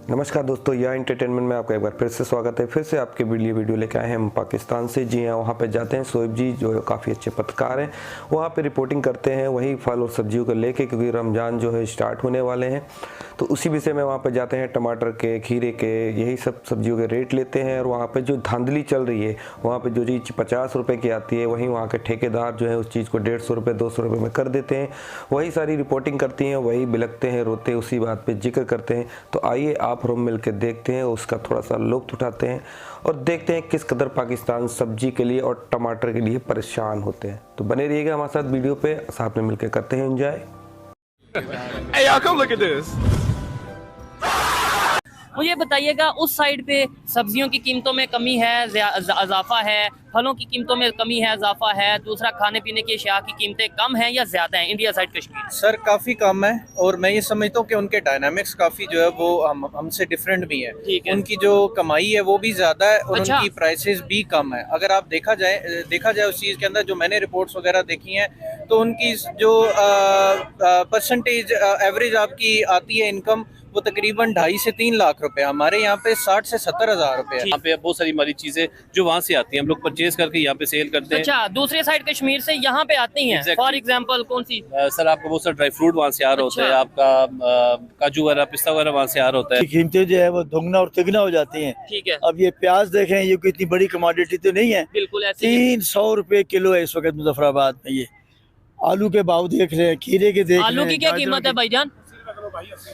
नमस्कार दोस्तों, यह एंटरटेनमेंट में आपका एक बार फिर से स्वागत है। फिर से आपके वीडियो लेके आए हैं हम पाकिस्तान से। जी हाँ, वहाँ पे जाते हैं। शोएब जी जो काफ़ी अच्छे पत्रकार हैं, वहाँ पे रिपोर्टिंग करते हैं वही फल और सब्जियों को लेके, क्योंकि रमज़ान जो है स्टार्ट होने वाले हैं। तो उसी विषय में वहाँ पे जाते हैं। टमाटर के, खीरे के, यही सब सब्जियों के रेट लेते हैं। और वहाँ पर जो धांधली चल रही है, वहाँ पर जो चीज़ 50 रुपये की आती है, वहीं वहाँ के ठेकेदार जो है उस चीज़ को 150 रुपये 200 रुपये में कर देते हैं। वही सारी रिपोर्टिंग करती हैं, वही बिलकते हैं, रोते हैं, उसी बात पर जिक्र करते हैं। तो आइए आप हम मिल के देखते हैं, उसका थोड़ा सा लुत्फ उठाते हैं और देखते हैं किस कदर पाकिस्तान सब्जी के लिए और टमाटर के लिए परेशान होते हैं। तो बने रहिएगा हमारे साथ वीडियो पे, साथ में मिलकर करते हैं enjoy. Hey y'all, come look at this. मुझे बताइएगा, उस साइड पे सब्जियों की कीमतों में कमी है, इजाफा है, फलों की कीमतों में कमी है, इजाफा है, दूसरा खाने पीने की अशिया की कीमतें कम हैं या ज़्यादा हैं इंडिया साइड कश्मीर? सर काफ़ी कम है, और मैं ये समझता हूँ कि उनके डायनामिक्स काफ़ी जो है वो हमसे डिफरेंट भी है। ठीक है। उनकी जो कमाई है वो भी ज़्यादा है और अच्छा। उनकी प्राइसेस भी कम है। अगर आप देखा जाए उस चीज़ के अंदर, जो मैंने रिपोर्ट्स वगैरह देखी हैं, तो उनकी जो परसेंटेज एवरेज आपकी आती है इनकम, वो तकरीबन 2.5 से 3 लाख रुपए। हमारे यहाँ पे 60 से 70 हज़ार रुपए है। यहाँ पे बहुत सारी हमारी चीजें जो वहाँ से आती हैं, हम लोग परचेज करके यहाँ पे सेल करते हैं। अच्छा, दूसरे साइड कश्मीर से यहाँ पे आती हैं। Exactly. फॉर एग्जांपल कौन सी? सर आपका बहुत सारा ड्राई फ्रूट वहाँ से आ रहा होता है, अच्छा। आपका काजू वगैरह, पिस्ता वगैरह वहाँ से आ रहा होता है। कीमतें जो है वो दुगना और तिगना हो जाती हैं। ठीक है, अब ये प्याज देखें, ये कोई इतनी बड़ी कमोडिटी तो नहीं है। बिल्कुल ऐसे ही। 300 रुपए किलो है इस वक्त मुजफ्फराबाद में। ये आलू के भाव देख रहे हैं, खीरे के देख रहे हैं। आलू की क्या गाजरों कीमत है भाईजान?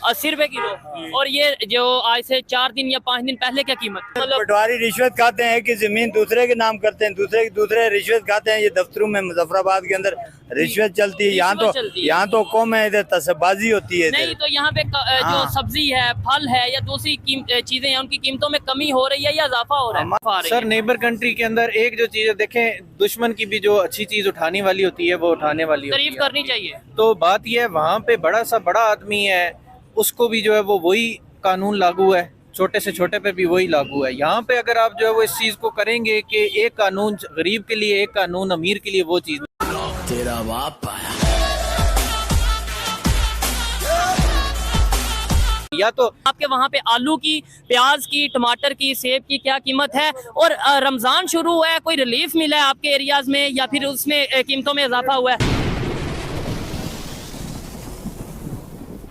80 रुपए किलो। और ये जो आज से 4 दिन या 5 दिन पहले क्या कीमत? मतलब पटवारी रिश्वत खाते हैं कि जमीन दूसरे के नाम करते हैं, दूसरे रिश्वत खाते हैं। ये दफ्तरों में मुजफ्फराबाद के अंदर रिश्वत चलती है। यहाँ तो कौम है, इधर तसबाजी होती है। नहीं, तो यहाँ पे जो हाँ। सब्जी है, फल है या दूसरी चीजें हैं, उनकी कीमतों में कमी हो रही है या इजाफा हो रहा है? सर नेबर कंट्री के अंदर एक जो चीज़ देखें, दुश्मन की भी जो अच्छी चीज़ उठाने वाली होती है वो उठाने वाली होती तारीफ है। करनी चाहिए। तो बात यह है, वहाँ पे बड़ा आदमी है, उसको भी जो है वो वही कानून लागू है, छोटे से छोटे पे भी वही लागू है। यहाँ पे अगर आप जो है वो इस चीज़ को करेंगे कि एक कानून गरीब के लिए, एक कानून अमीर के लिए, वो चीज़ तेरा बाप आया। या तो आपके वहाँ पे आलू की, प्याज की, टमाटर की, सेब की क्या कीमत है? और रमजान शुरू हुआ है, कोई रिलीफ मिला है आपके एरियाज में या फिर उसमें कीमतों में इजाफा हुआ है?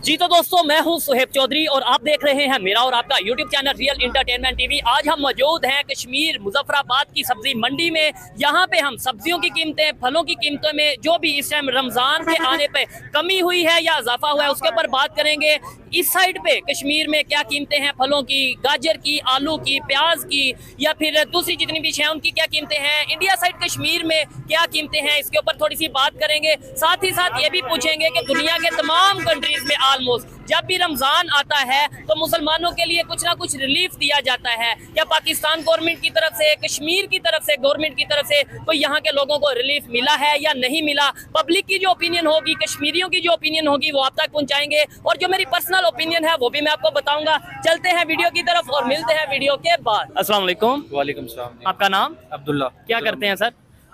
जी तो दोस्तों, मैं हूं सुहेब चौधरी और आप देख रहे हैं मेरा और आपका YouTube channel real entertainment TV. आज हम मौजूद हैं कश्मीर मुजफ्फराबाद की सब्जी मंडी में। यहाँ पे हम सब्जियों की कीमतें, फलों की कीमतों में जो भी इस टाइम रमजान के आने पे कमी हुई है या इजाफा हुआ है, उसके ऊपर बात करेंगे। इस साइड पे कश्मीर में क्या कीमतें हैं फलों की, गाजर की, आलू की, प्याज की या फिर दूसरी जितनी भी हैं उनकी क्या कीमतें हैं, इंडिया साइड कश्मीर में क्या कीमतें हैं, इसके ऊपर थोड़ी सी बात करेंगे। साथ ही साथ ये भी पूछेंगे कि दुनिया के तमाम कंट्रीज में ऑलमोस्ट जब भी रमजान आता है तो मुसलमानों के लिए कुछ ना कुछ रिलीफ दिया जाता है। या पाकिस्तान गवर्नमेंट की तरफ से, कश्मीर की तरफ से, गवर्नमेंट की तरफ से कोई यहाँ के लोगों को रिलीफ मिला है या नहीं मिला? पब्लिक की जो ओपिनियन होगी, कश्मीरियों की जो ओपिनियन होगी, वो आप तक पहुँचाएंगे। और जो मेरी पर्सनल ओपिनियन है वो भी मैं आपको बताऊंगा। चलते हैं वीडियो की तरफ और मिलते हैं वीडियो के बाद। अस्सलाम वालेकुम। वालेकुम सलाम। आपका नाम? अब्दुल्ला। क्या करते हैं सर?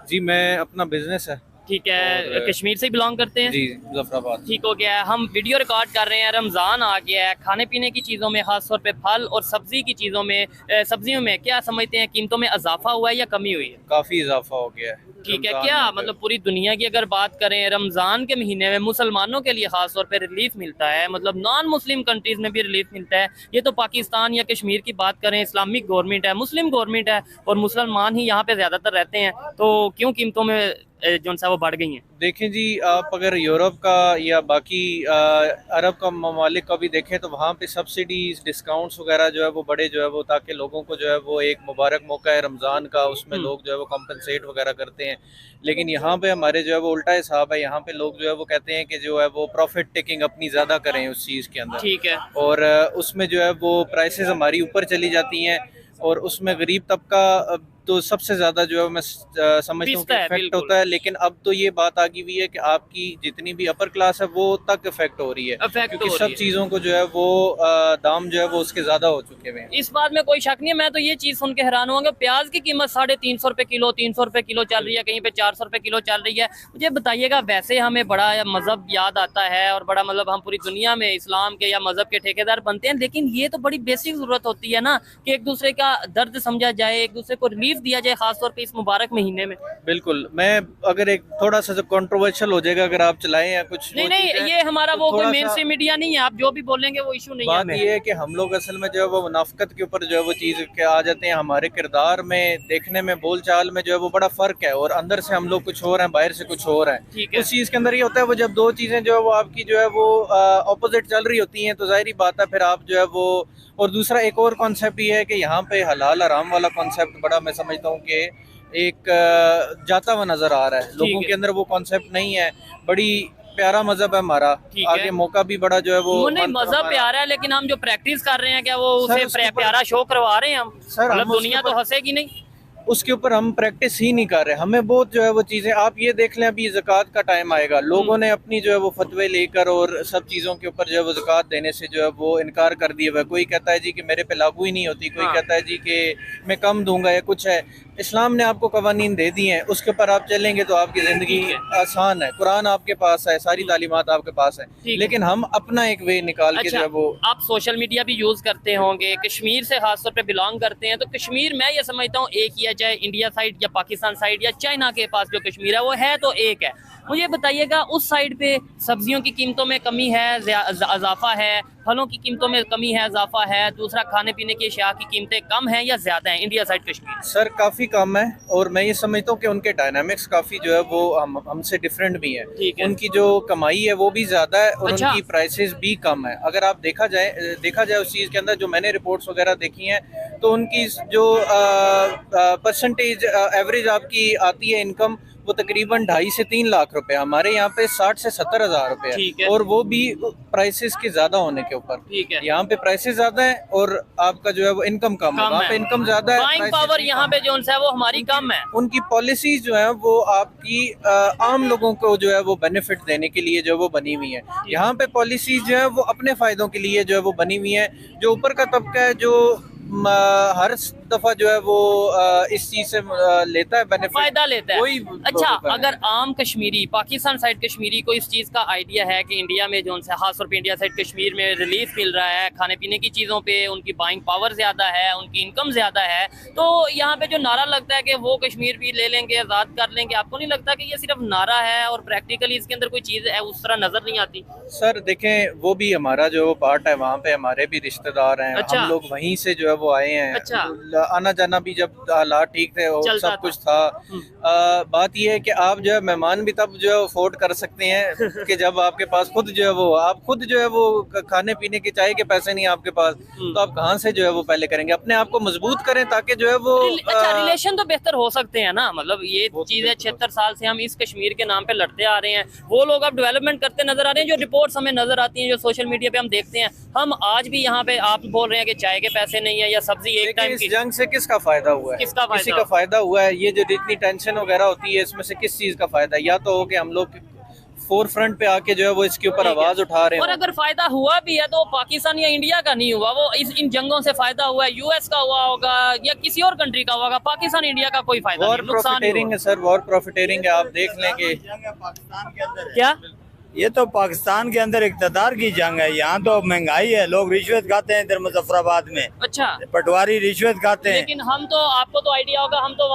जी मैं अपना बिजनेस है। ठीक है, कश्मीर से बिलोंग करते हैं? जी मुजफ्फराबाद। ठीक हो गया है। हम वीडियो रिकॉर्ड कर रहे हैं, रमज़ान आ गया है, खाने पीने की चीज़ों में ख़ास तौर पे फल और सब्ज़ी की चीज़ों में, सब्जियों में क्या समझते हैं कीमतों में इजाफा हुआ है या कमी हुई है? काफ़ी इजाफा हो गया है। ठीक है, रमज़ान क्या में जो- मतलब पूरी दुनिया की अगर बात करें, रमज़ान के महीने में मुसलमानों के लिए ख़ास तौर पे रिलीफ मिलता है, मतलब नॉन मुस्लिम कंट्रीज़ में भी रिलीफ मिलता है। ये तो पाकिस्तान या कश्मीर की बात करें, इस्लामिक गवर्नमेंट है, मुस्लिम गवर्नमेंट है और मुसलमान ही यहाँ पे ज़्यादातर रहते हैं, तो क्यों कीमतों में जो सा वो बढ़ गई हैं? देखें जी, आप अगर यूरोप का या बाकी अरब का ममालिक का भी देखें तो वहाँ पे सब्सिडीज, डिस्काउंट्स वगैरह जो है वो बड़े जो है वो, ताकि लोगों को जो है वो एक मुबारक मौका है रमज़ान का, उसमें लोग जो है वो कंपनसेट वगैरह करते हैं। लेकिन यहाँ पे हमारे जो है वो उल्टा हिसाब है। यहाँ पे लोग जो है वो कहते हैं कि जो है वो प्रॉफिट टेकिंग अपनी ज़्यादा करें उस चीज़ के अंदर। ठीक है। और उसमें जो है वो प्राइसेस हमारी ऊपर चली जाती हैं और उसमें गरीब तबका तो सबसे ज्यादा जो है मैं समझता हूँ कि पिसता है, इफेक्ट बिल्कुल। होता है, लेकिन अब तो ये बात आ गई हुई है कि आपकी जितनी भी अपर क्लास है वो तक इफेक्ट हो रही है, Affect क्योंकि हो सब रही है। चीजों को जो है वो दाम जो है वो उसके ज्यादा हो चुके हुए हैं। इस बात में कोई शक नहीं है। मैं तो ये चीज सुन के हैरान होंगे, प्याज की कीमत 350 रुपए किलो, 300 रुपए किलो चल रही है, कहीं पे 400 रुपए किलो चल रही है। मुझे बताइएगा, वैसे हमें बड़ा मजहब याद आता है और बड़ा मतलब हम पूरी दुनिया में इस्लाम के या मजहब के ठेकेदार बनते हैं, लेकिन ये तो बड़ी बेसिक जरूरत होती है ना कि एक दूसरे का दर्द समझा जाए, एक दूसरे को रिलीफ दिया जाए, खासतौर पर इस मुबारक महीने में। बिल्कुल। मैं अगर एक थोड़ा सा कंट्रोवर्शियल हो जाएगा अगर आप चलाएं या कुछ नहीं वो नहीं, चीज़ें, ये हमारा तो वो कोई थोड़ा मेन सा स्ट्रीम मीडिया नहीं है, आप जो भी बोलेंगे वो इशू नहीं है बात हमें। ये है कि हम लोग असल में जो है वो मुनाफिकत के ऊपर जो है वो चीज़ के आ जाते हैं। हमारे किरदार में, देखने में, बोल चाल में जो है वो बड़ा फ़र्क है, और अंदर से हम लोग कुछ और हैं, बाहर से कुछ और हैं। ठीक है। उस चीज़ के अंदर ये होता है, वो जब दो चीज़ें जो है वो आपकी जो है वो ऑपोजिट चल रही होती हैं, तो जाहिर बात है फिर आप जो है वो। और दूसरा एक और कॉन्सेप्ट ये है कि यहाँ पे हलाल हराम वाला कॉन्सेप्ट बड़ा मैं समझता हूँ कि एक जाता हुआ नज़र आ रहा है लोगों है। के अंदर, वो कॉन्सेप्ट नहीं है। बड़ी प्यारा मजहब है हमारा, ठीक है। आगे मौका भी बड़ा जो है वो नहीं, बनता मजहब हमारा। प्यारा है, लेकिन हम जो प्रैक्टिस कर रहे हैं क्या वो सर, उसे उसके ऊपर- प्यारा शो करवा रहे हैं हम? सर, हम मतलब उसके दुनिया तो ऊपर- हंसेगी नहीं। उसके ऊपर हम प्रैक्टिस ही नहीं कर रहे। हमें बहुत जो है वो चीज़ें, आप ये देख लें, अभी ज़कात का टाइम आएगा, लोगों ने अपनी जो है वो फतवे लेकर और सब चीज़ों के ऊपर जो है वो ज़कात देने से जो है वो इनकार कर दिया हुआ है। कोई कहता है जी कि मेरे पे लागू ही नहीं होती, कोई हाँ। कहता है जी कि मैं कम दूंगा या कुछ है। इस्लाम ने आपको कवानीन दे दिए हैं, उसके ऊपर आप चलेंगे तो आपकी ज़िंदगी आसान है। कुरान आपके पास है, सारी तालीमात आपके पास है, ठीक है। लेकिन हम अपना एक वे निकाल के जो अच्छा, है वो। आप सोशल मीडिया भी यूज करते होंगे, कश्मीर से खासतौर पे बिलोंग करते हैं, तो कश्मीर मैं ये समझता हूँ एक ही है, चाहे इंडिया साइड या पाकिस्तान साइड या चाइना के पास जो कश्मीर है वो है तो एक है। मुझे बताइएगा, उस साइड पे सब्जियों की कीमतों में कमी है, इजाफा है, फलों की कीमतों में कमी है, इजाफा है, दूसरा खाने पीने की अशिया की कीमतें कम हैं या ज्यादा हैं इंडिया साइड कश्मीर? सर काफ़ी कम है, और मैं ये समझता हूँ कि उनके डायनामिक्स काफ़ी जो है वो हमसे डिफरेंट भी है। ठीक है। उनकी जो कमाई है वो भी ज़्यादा है, और अच्छा। उनकी प्राइसेस भी कम है। अगर आप देखा जाए उस चीज़ के अंदर, जो मैंने रिपोर्ट्स वगैरह देखी हैं, तो उनकी जो परसेंटेज एवरेज आपकी आती है इनकम, वो तकरीबन 2.5 से 3 लाख रुपए। हमारे यहाँ पे 60 से 70 हज़ार रुपए ठीक है, है। और वो भी प्राइसेस के ज्यादा होने के ऊपर। ठीक है। यहाँ पे प्राइसेस ज्यादा है और आपका जो है वो इनकम कम है। वहाँ पे इनकम ज्यादा है, बाइंग prices पावर भी यहाँ कम पे है। जो है वो हमारी कम है। उनकी पॉलिसीज जो है वो आपकी आम लोगों को जो है वो बेनिफिट देने के लिए जो वो बनी हुई है। यहाँ पे पॉलिसीज जो है वो अपने फायदों के लिए जो है वो बनी हुई है। जो ऊपर का तबका है, जो हर दफा जो है वो इस चीज से लेता है बेनिफिट, फायदा लेता है। वही अच्छा, लोगों का है। अगर आम कश्मीरी, पाकिस्तान साइड कश्मीरी को इस चीज़ का आइडिया है कि इंडिया में जो उनसे खासतौर पे इंडिया साइड कश्मीर में रिलीफ मिल रहा है, खाने पीने की चीज़ों पे उनकी बाइंग पावर ज़्यादा है, उनकी इनकम ज़्यादा है, तो यहाँ पे जो नारा लगता है कि वो कश्मीर भी ले लेंगे, आज़ाद कर लेंगे, आपको नहीं लगता कि ये सिर्फ नारा है और प्रैक्टिकली इसके अंदर कोई चीज़ है उस तरह नज़र नहीं आती? सर देखें, वो भी हमारा जो पार्ट है, वहाँ पे हमारे भी रिश्तेदार हैं। अच्छा। हम लोग वहीं से जो है वो आए हैं। अच्छा। आना जाना भी जब हालात ठीक थे और चलता सब कुछ था। बात ये है कि आप जो है मेहमान भी तब जो है अफोर्ड कर सकते हैं कि जब आपके पास खुद जो है वो, आप खुद जो है वो खाने पीने के चाय के पैसे नहीं आपके पास, तो आप कहाँ से जो है वो पहले करेंगे? अपने आप को मजबूत करें ताकि जो है वो अच्छा, रिलेशन तो बेहतर हो सकते हैं ना, मतलब ये वो तो चीज़ है, बिल्कुल। 76 साल से हम इस कश्मीर के नाम पे लड़ते आ रहे हैं, वो लोग अब डेवलपमेंट करते नजर आ रहे हैं। जो रिपोर्ट्स हमें नजर आती हैं, जो सोशल मीडिया पे हम देखते हैं, हम आज भी यहाँ पे, आप बोल रहे हैं कि चाय के पैसे नहीं है या सब्जी एक लेकिन टाइम इस की, जंग से किसका फायदा हुआ है? किसका फायदा? किसी का फायदा हुआ है? ये जो इतनी टेंशन वगैरह होती है, इसमें से किस चीज का फायदा? या तो हो कि हम लोग फोर फ्रंट पे आके जो है वो इसके ऊपर ठीक है। आवाज उठा रहे और हैं। अगर फायदा हुआ भी है तो पाकिस्तान या इंडिया का नहीं हुआ, वो इन जंगों से फायदा हुआ है, यूएस का हुआ होगा या किसी और कंट्री का होगा, पाकिस्तान इंडिया का कोई फायदा वॉर नहीं, नुकसान ही प्रॉफिटेरिंग है सर, वॉर प्रॉफिटेरिंग है। आप देख लें कि पाकिस्तान के अंदर हुआ। क्या ये तो पाकिस्तान के अंदर इक़्तिदार की जंग है। यहाँ तो महंगाई है, लोग रिश्वत खाते हैं इधर मुजफ्फराबाद में, अच्छा, पटवारी रिश्वत खाते हैं। लेकिन हम तो, आपको तो आइडिया होगा, हम तो